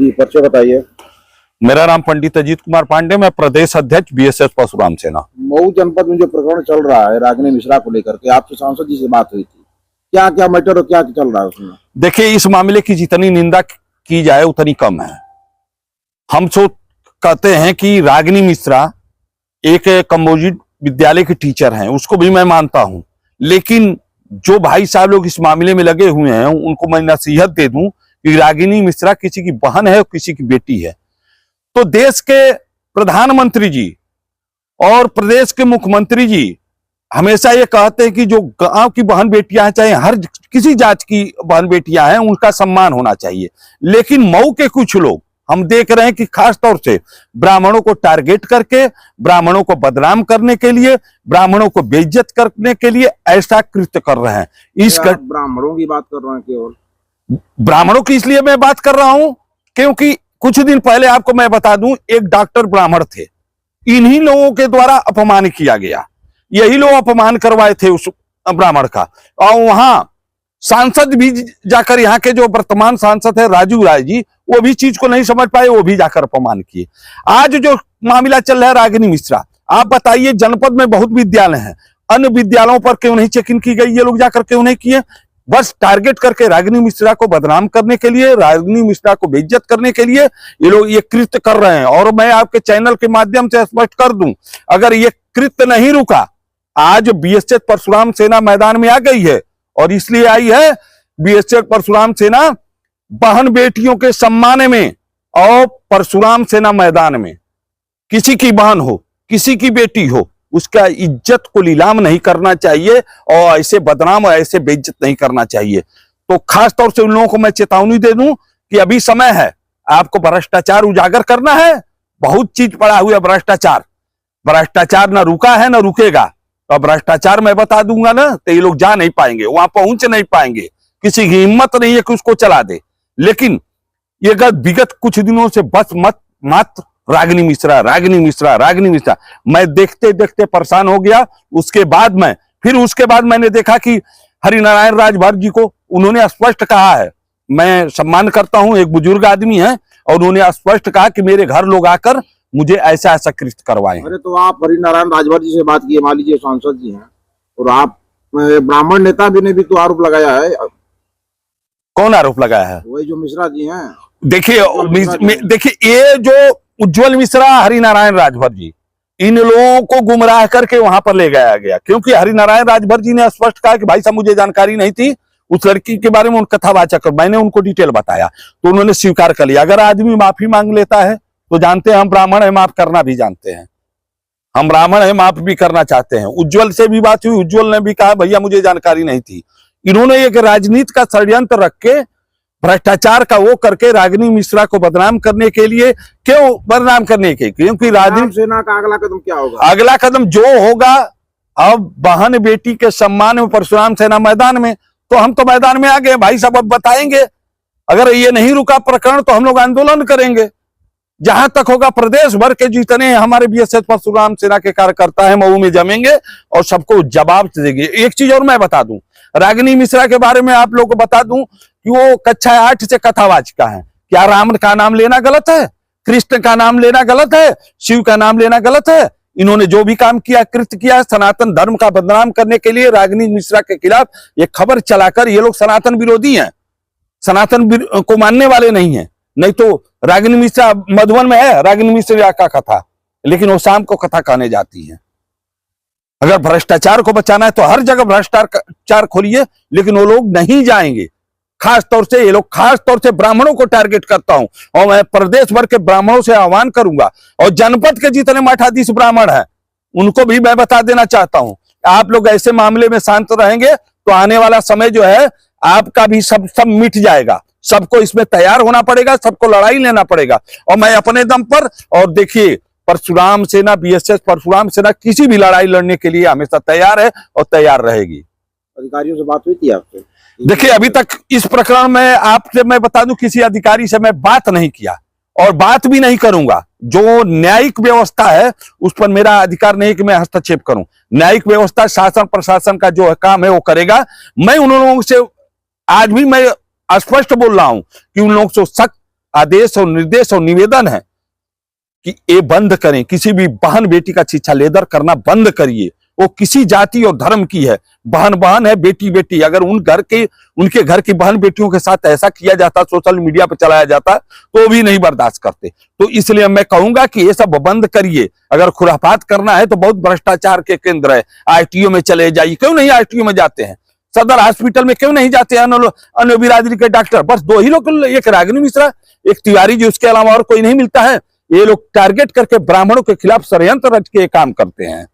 जी, परिचय बताइए। मेरा नाम पंडित अजीत कुमार पांडे, मैं प्रदेश अध्यक्ष बीएसएस परशुराम सेना। मऊ जनपद में जो प्रकरण चल रहा है रागिनी मिश्रा को लेकर के, आपसे सांसद जी से बात हुई थी, क्या क्या मैटर और क्या चल रहा है उसमें? देखिए, इस मामले की जितनी निंदा की जाए उतनी कम है। हम कहते हैं कि रागिनी मिश्रा एक कंपोजिट विद्यालय के टीचर हैं, उसको भी मैं मानता हूं, लेकिन जो भाई साहब लोग इस मामले में लगे हुए हैं उनको मैं नसीहत दे दूं कि रागिनी मिश्रा किसी की बहन है और किसी की बेटी है। तो देश के प्रधानमंत्री जी और प्रदेश के मुख्यमंत्री जी हमेशा ये कहते हैं कि जो गांव की बहन बेटियां हैं, चाहे हर किसी जात की बहन बेटियां हैं, उनका सम्मान होना चाहिए। लेकिन मऊ के कुछ लोग हम देख रहे हैं कि खास तौर से ब्राह्मणों को टारगेट करके, ब्राह्मणों को बदनाम करने के लिए, ब्राह्मणों को बेइज्जत करने के लिए ऐसा कृत्य कर रहे हैं। ब्राह्मणों की बात कर रहे हैं? केवल ब्राह्मणों की इसलिए मैं बात कर रहा हूं क्योंकि कुछ दिन पहले आपको मैं बता दूं, एक डॉक्टर ब्राह्मण थे, इन्हीं लोगों के द्वारा अपमान किया गया। यही लोग अपमान करवाए थे उस ब्राह्मण का, और वहां सांसद भी जाकर, यहाँ के जो वर्तमान सांसद है राजू राय जी, वो भी चीज को नहीं समझ पाए, वो भी जाकर अपमान किए। आज जो मामला चल रहा है रागिनी मिश्रा, आप बताइए, जनपद में बहुत विद्यालय हैं, अन्य विद्यालयों पर क्यों नहीं चेकिंग की गई? ये लोग जाकर क्यों नहीं किए? बस टारगेट करके रागिनी मिश्रा को बदनाम करने के लिए, रागिनी मिश्रा को बेइज्जत करने के लिए ये लोग ये कृत्य कर रहे हैं। और मैं आपके चैनल के माध्यम से स्पष्ट कर दूं, अगर ये कृत्य नहीं रुका, आज बीएसएस परशुराम सेना मैदान में आ गई है, और इसलिए आई है बीएसएस परशुराम सेना बहन बेटियों के सम्मान में, और परशुराम सेना मैदान में किसी की बहन हो, किसी की बेटी हो, उसका इज्जत को नीलाम नहीं करना चाहिए और ऐसे बदनाम और ऐसे बेइज्जत नहीं करना चाहिए। तो खास तौर से उन लोगों को मैं चेतावनी दे दूं कि अभी समय है, आपको भ्रष्टाचार उजागर करना है। बहुत चीज पड़ा हुआ है भ्रष्टाचार, भ्रष्टाचार ना रुका है ना रुकेगा। तो भ्रष्टाचार मैं बता दूंगा ना, तो ये लोग जा नहीं पाएंगे, वहां पहुंच नहीं पाएंगे, किसी की हिम्मत नहीं है कि उसको चला दे। लेकिन ये विगत कुछ दिनों से बस मात्र रागिनी मिश्रा, रागिनी मिश्रा, रागिनी मिश्रा, मैं देखते देखते परेशान हो गया। उसके बाद मैंने देखा कि हरिनारायण राजभर जी को उन्होंने स्पष्ट कहा है, मैं सम्मान करता हूं, एक बुजुर्ग आदमी है, और उन्होंने स्पष्ट कहा कि मेरे घर लोग आकर मुझे ऐसा ऐसा कृत्य करवाए। अरे तो आप हरिनारायण राजभर जी से बात किए, मान लीजिए सांसद जी हैं, और आप ब्राह्मण नेता भी ने भी तो आरोप लगाया है। कौन आरोप लगाया है? वही जो मिश्रा जी हैं। देखिए ये जो उज्जवल मिश्रा, हरिनारायण राजभर जी, इन लोगों को गुमराह करके वहां पर ले गया गया, क्योंकि हरिनारायण राजभर जी ने स्पष्ट कहा कि भाई साहब मुझे जानकारी नहीं थी उस लड़की के बारे में, उन कथावाचक, मैंने उनको डिटेल बताया तो उन्होंने स्वीकार कर लिया। अगर आदमी माफी मांग लेता है तो जानते हैं हम ब्राह्मण है, माफ करना भी जानते हैं, हम ब्राह्मण है, माफ भी करना चाहते हैं। उज्जवल से भी बात हुई, उज्जवल ने भी कहा भैया मुझे जानकारी नहीं थी। इन्होंने एक राजनीति का षड्यंत्र रख के, भ्रष्टाचार का वो करके रागिनी मिश्रा को बदनाम करने के लिए, क्यों बदनाम करने के? क्योंकि रागिनी सेना का अगला कदम क्या होगा? अगला कदम जो होगा, अब बहन बेटी के सम्मान में परशुराम सेना मैदान में, तो हम तो मैदान में आ गए भाई साहब, अब बताएंगे। अगर ये नहीं रुका प्रकरण तो हम लोग आंदोलन करेंगे, जहां तक होगा प्रदेश भर के जितने हमारे बीएसएस परशुराम सेना के कार्यकर्ता हैं मऊ में जमेंगे और सबको जवाब देंगे। एक चीज और मैं बता दूं, रागिनी मिश्रा के बारे में आप लोग को बता दूं कि वो कक्षा 8 से कथावाचिका है। क्या राम का नाम लेना गलत है? कृष्ण का नाम लेना गलत है? शिव का नाम लेना गलत है? इन्होंने जो भी काम किया, कृत्य किया, सनातन धर्म का बदनाम करने के लिए रागिनी मिश्रा के खिलाफ ये खबर चलाकर, ये लोग सनातन विरोधी हैं, सनातन को मानने वाले नहीं है। नहीं तो रागिनी मिश्रा मधुबन में है रागिनी मिश्रा का कथा, लेकिन वो शाम को कथा कहने जाती है। अगर भ्रष्टाचार को बचाना है तो हर जगह भ्रष्टाचार खोलिए, लेकिन वो लोग नहीं जाएंगे। खास तौर से ये लोग, खास तौर से ब्राह्मणों को टारगेट करता हूं, और मैं प्रदेश भर के ब्राह्मणों से आह्वान करूंगा, और जनपद के जितने मठाधीश ब्राह्मण हैं उनको भी मैं बता देना चाहता हूं, आप लोग ऐसे मामले में शांत रहेंगे तो आने वाला समय जो है आपका भी सब मिट जाएगा। सबको इसमें तैयार होना पड़ेगा, सबको लड़ाई लेना पड़ेगा। और मैं अपने दम पर, और देखिए परशुराम सेना, बीएसएस परशुराम सेना किसी भी लड़ाई लड़ने के लिए हमेशा तैयार है और तैयार रहेगी। अधिकारियों से बात हुई थी आपसे? देखिए अभी तक इस प्रकरण में आपसे मैं बता दूं, किसी अधिकारी से मैं बात नहीं किया और बात भी नहीं करूंगा। जो न्यायिक व्यवस्था है उस पर मेरा अधिकार नहीं कि मैं हस्तक्षेप करूं। न्यायिक व्यवस्था, शासन प्रशासन का जो काम है वो करेगा। मैं उन लोगों से आज भी मैं स्पष्ट बोल रहा हूं कि उन लोगों से सख्त आदेश और निर्देश और निवेदन है कि ये बंद करें, किसी भी बहन बेटी का शिक्षा लेदर करना बंद करिए। वो किसी जाति और धर्म की है, बहन बहन है, बेटी बेटी। अगर उनके घर की बहन बेटियों के साथ ऐसा किया जाता, सोशल मीडिया पर चलाया जाता, तो भी नहीं बर्दाश्त करते। तो इसलिए मैं कहूंगा कि ये सब बंद करिए। अगर खुराफात करना है तो बहुत भ्रष्टाचार के केंद्र है, आईटीओ में चले जाइए। क्यों नहीं आईटीओ में जाते हैं? सदर हॉस्पिटल में क्यों नहीं जाते हैं अन्य बिरादरी के डॉक्टर? बस दो ही लोग, एक रागिनी मिश्रा, एक तिवारी जी, उसके अलावा और कोई नहीं मिलता है। ये लोग टारगेट करके ब्राह्मणों के खिलाफ षड्यंत्र रच के काम करते हैं।